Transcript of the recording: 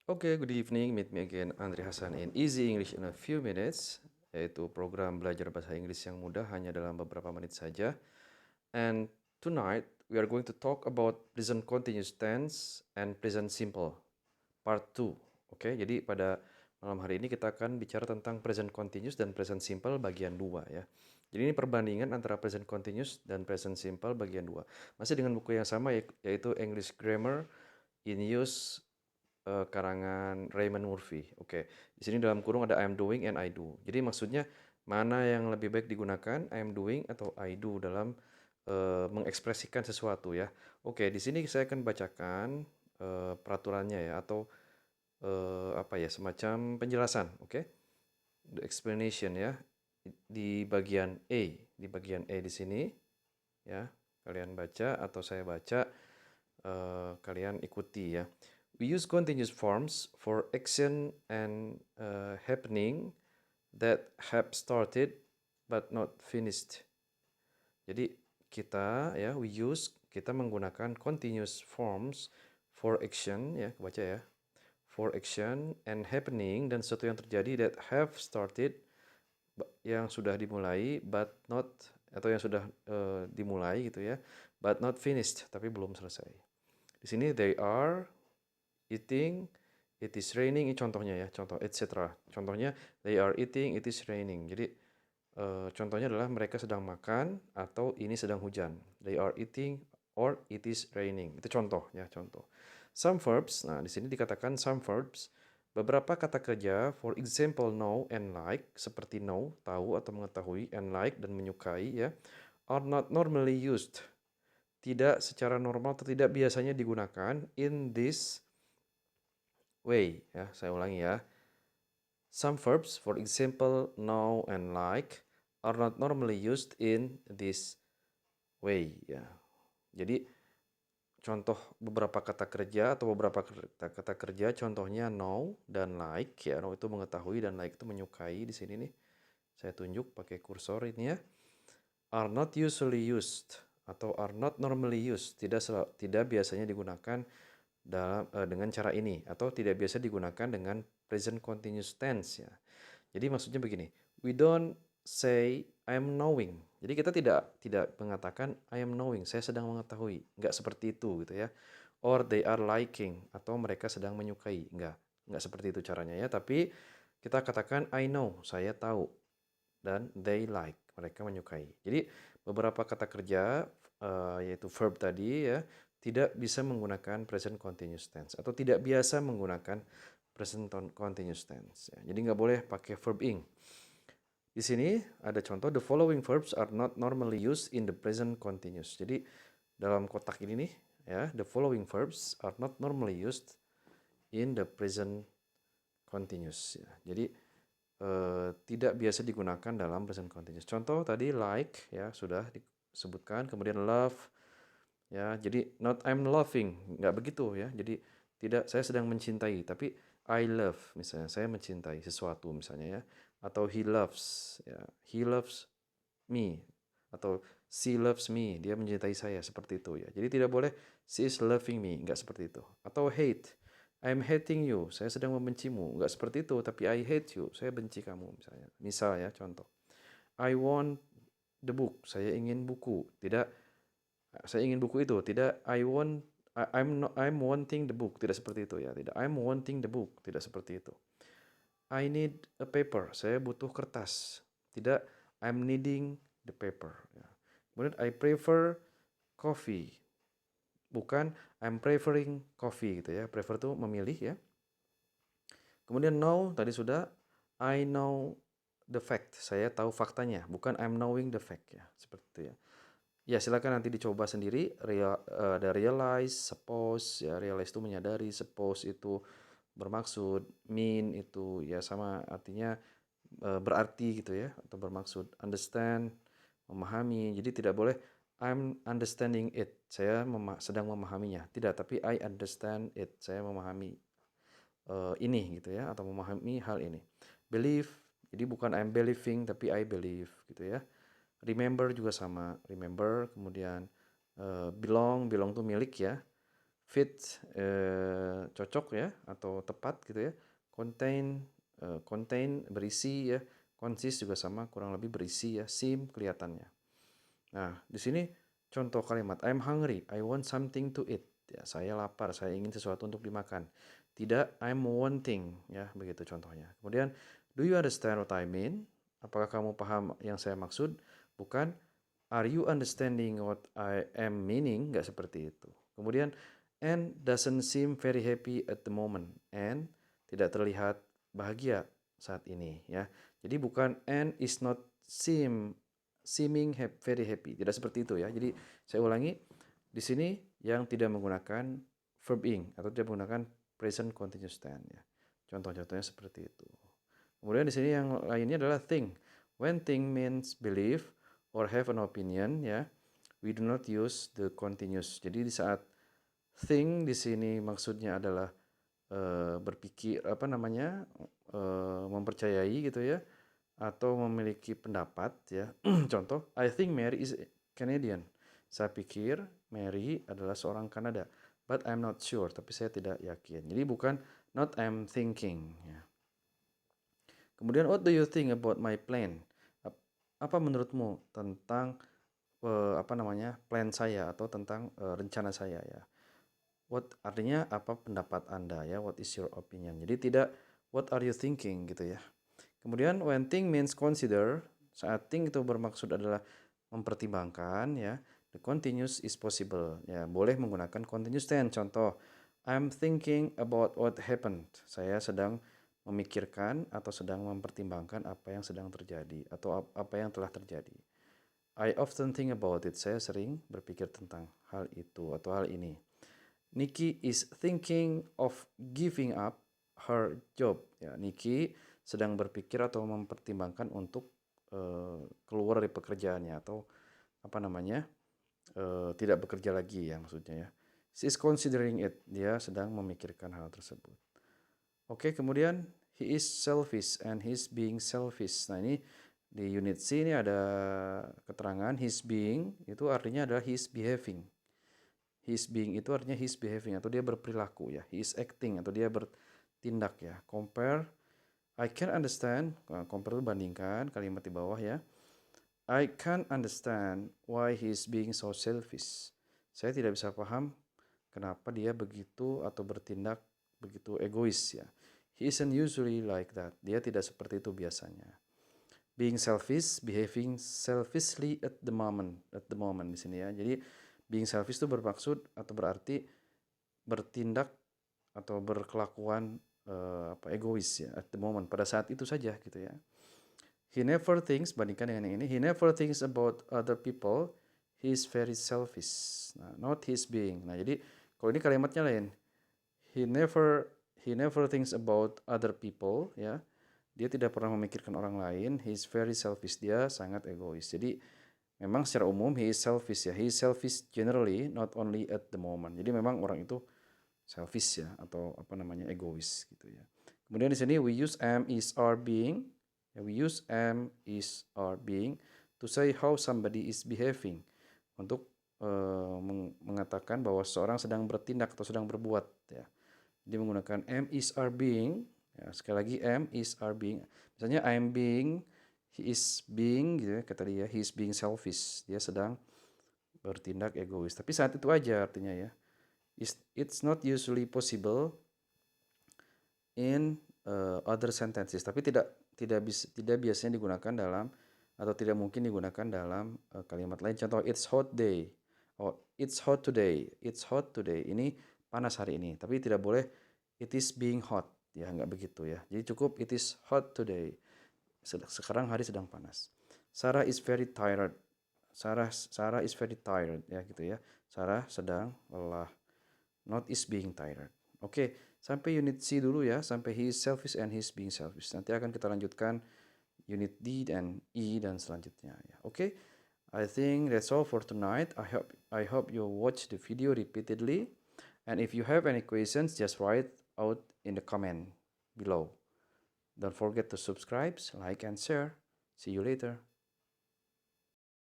Okay, good evening. Meet me again, Andri Hasan in Easy English in a few minutes, yaitu program belajar bahasa Inggris yang mudah hanya dalam beberapa menit saja. And tonight we are going to talk about present continuous tense and present simple part 2. Oke, jadi pada malam hari ini kita akan bicara tentang present continuous dan present simple bagian 2 ya. Jadi ini perbandingan antara present continuous dan present simple bagian 2. Masih dengan buku yang sama yaitu English Grammar in Use karangan Raymond Murphy. Oke, di sini dalam kurung ada I am doing and I do. Jadi maksudnya mana yang lebih baik digunakan, I am doing atau I do dalam mengekspresikan sesuatu ya. Oke, di sini saya akan bacakan peraturannya ya atau apa ya semacam penjelasan. Oke, the explanation ya di bagian A di sini ya. Kalian baca atau saya baca, kalian ikuti ya. We use continuous forms for action and happening that have started but not finished. Jadi kita menggunakan continuous forms for action ya, baca ya. For action and happening dan sesuatu yang terjadi that have started yang sudah dimulai but not atau yang sudah dimulai gitu ya, but not finished tapi belum selesai. Di sini they are eating, it is raining, ini contohnya ya, contoh etc. Contohnya they are eating, it is raining. Jadi contohnya adalah mereka sedang makan atau ini sedang hujan. They are eating or it is raining. Itu contoh ya, contoh. Some verbs, nah di sini dikatakan some verbs, beberapa kata kerja, for example know and like, seperti know, tahu atau mengetahui, and like dan menyukai ya, are not normally used. Tidak secara normal atau tidak biasanya digunakan in this way ya, saya ulangi ya. Some verbs, for example, know and like, are not normally used in this way ya. Jadi contoh beberapa kata kerja atau beberapa kata kerja contohnya know dan like ya. Know itu mengetahui dan like itu menyukai di sini nih. Saya tunjuk pakai kursor ini ya. Are not usually used atau are not normally used, tidak biasanya digunakan dengan cara ini atau tidak biasa digunakan dengan present continuous tense ya. Jadi maksudnya begini, we don't say I am knowing. Jadi kita tidak mengatakan I am knowing, saya sedang mengetahui. Enggak seperti itu gitu ya. Or they are liking atau mereka sedang menyukai. Enggak seperti itu caranya ya, tapi kita katakan I know, saya tahu, dan they like, mereka menyukai. Jadi beberapa kata kerja yaitu verb tadi ya tidak bisa menggunakan present continuous tense atau tidak biasa menggunakan present continuous tense ya. Jadi nggak boleh pakai verb ing. Di sini ada contoh, the following verbs are not normally used in the present continuous. Jadi dalam kotak ini nih ya, the following verbs are not normally used in the present continuous ya. Jadi tidak biasa digunakan dalam present continuous. Contoh tadi like ya sudah disebutkan, kemudian love ya. Jadi not I'm loving, nggak begitu ya. Jadi tidak saya sedang mencintai, tapi I love misalnya saya mencintai sesuatu misalnya ya. Atau he loves ya. He loves me atau she loves me, dia mencintai saya seperti itu ya. Jadi tidak boleh she is loving me, nggak seperti itu. Atau hate, I'm hating you, saya sedang membencimu, nggak seperti itu, tapi I hate you, saya benci kamu misalnya. Misal ya contoh, I want the book, saya ingin buku, tidak saya ingin buku itu, tidak I'm wanting the book, tidak seperti itu ya, tidak I'm wanting the book, tidak seperti itu. I need a paper, saya butuh kertas, tidak I'm needing the paper ya. Kemudian I prefer coffee, bukan I'm preferring coffee gitu ya. Prefer itu memilih ya. Kemudian know tadi sudah, I know the fact, saya tahu faktanya, bukan I'm knowing the fact ya, seperti itu ya. Ya silakan nanti dicoba sendiri. Ada realize, suppose ya, realize itu menyadari, suppose itu bermaksud, mean itu ya sama artinya berarti gitu ya atau bermaksud, understand memahami. Jadi tidak boleh I'm understanding it, saya sedang memahaminya, tidak, tapi I understand it, saya memahami ini gitu ya atau memahami hal ini. Believe, jadi bukan I'm believing tapi I believe gitu ya. Remember juga sama, remember. Kemudian belong tuh milik ya. fit, cocok ya, atau tepat gitu ya. Contain berisi ya. Consist juga sama, kurang lebih berisi ya. Seem kelihatannya. Nah, di sini contoh kalimat I'm hungry, I want something to eat. Ya, saya lapar, saya ingin sesuatu untuk dimakan. Tidak I'm wanting ya, begitu contohnya. Kemudian do you understand what I mean? Apakah kamu paham yang saya maksud? Bukan are you understanding what I am meaning? Nggak seperti itu. Kemudian and doesn't seem very happy at the moment. And tidak terlihat bahagia saat ini ya. Jadi bukan and is not seeming very happy. Tidak seperti itu ya. Jadi saya ulangi, di sini yang tidak menggunakan verb ing atau tidak menggunakan present continuous tense ya. Contoh-contohnya seperti itu. Kemudian di sini yang lainnya adalah think. When think means believe or have an opinion ya, we do not use the continuous. Jadi di saat think di sini maksudnya adalah berpikir mempercayai gitu ya, atau memiliki pendapat ya. Contoh, I think Mary is Canadian. Saya pikir Mary adalah seorang Kanada. But I'm not sure, tapi saya tidak yakin. Jadi bukan not I'm thinking ya. Kemudian what do you think about my plan? Apa menurutmu tentang plan saya atau tentang rencana saya ya. What artinya apa pendapat Anda ya, what is your opinion. Jadi tidak what are you thinking gitu ya. Kemudian when think means consider, saat think itu bermaksud adalah mempertimbangkan ya. The continuous is possible ya, boleh menggunakan continuous tense. Contoh, I'm thinking about what happened. Saya sedang memikirkan atau sedang mempertimbangkan apa yang sedang terjadi atau apa yang telah terjadi. I often think about it. Saya sering berpikir tentang hal itu atau hal ini. Nikki is thinking of giving up her job. Ya, Nikki sedang berpikir atau mempertimbangkan untuk keluar dari pekerjaannya atau tidak bekerja lagi ya maksudnya ya. She is considering it. Dia sedang memikirkan hal tersebut. Oke, kemudian he is selfish and he's being selfish. Nah, ini di unit C ini ada keterangan he's being itu artinya adalah he's behaving. He's being itu artinya he's behaving atau dia berperilaku ya. He is acting atau dia bertindak ya. Compare, I can understand. Compare itu bandingkan kalimat di bawah ya. I can't understand why he's being so selfish. Saya tidak bisa paham kenapa dia begitu atau bertindak begitu egois ya. He isn't usually like that. Dia tidak seperti itu biasanya. Being selfish, behaving selfishly at the moment di sini ya. Jadi being selfish itu bermaksud atau berarti bertindak atau berkelakuan egois ya, at the moment, pada saat itu saja gitu ya. He never thinks, bandingkan dengan yang ini, he never thinks about other people, he is very selfish. Nah, not his being. Nah, jadi kalau ini kalimatnya lain. He never thinks about other people ya. Dia tidak pernah memikirkan orang lain, he is very selfish. Dia sangat egois. Jadi memang secara umum he is selfish ya. He is selfish generally, not only at the moment. Jadi memang orang itu selfish ya atau egois gitu ya. Kemudian di sini we use am, is, are, being. Ya, we use am, is, are, being to say how somebody is behaving. Untuk mengatakan bahwa seseorang sedang bertindak atau sedang berbuat ya. Jadi menggunakan am, is, are, being. Ya, sekali lagi am, is, are, being. Misalnya I am being, he is being gitu ya, kata dia, he is being selfish. Dia sedang bertindak egois. Tapi saat itu aja artinya ya. It's not usually possible in other sentences. Tapi tidak biasanya digunakan dalam atau tidak mungkin digunakan dalam kalimat lain. Contoh it's hot day. Oh, it's hot today. It's hot today. Ini panas hari ini. Tapi tidak boleh it is being hot. Ya, nggak begitu ya. Jadi cukup it is hot today. Sekarang hari sedang panas. Sarah is very tired. Sarah is very tired ya gitu ya. Sarah sedang lelah. Not is being tired. Oke, sampai unit C dulu ya, sampai he is selfish and he is being selfish. Nanti akan kita lanjutkan unit D dan E dan selanjutnya ya. Oke. I think that's all for tonight. I hope you watch the video repeatedly. And if you have any questions, just write out in the comment below. Don't forget to subscribe, like, and share. See you later.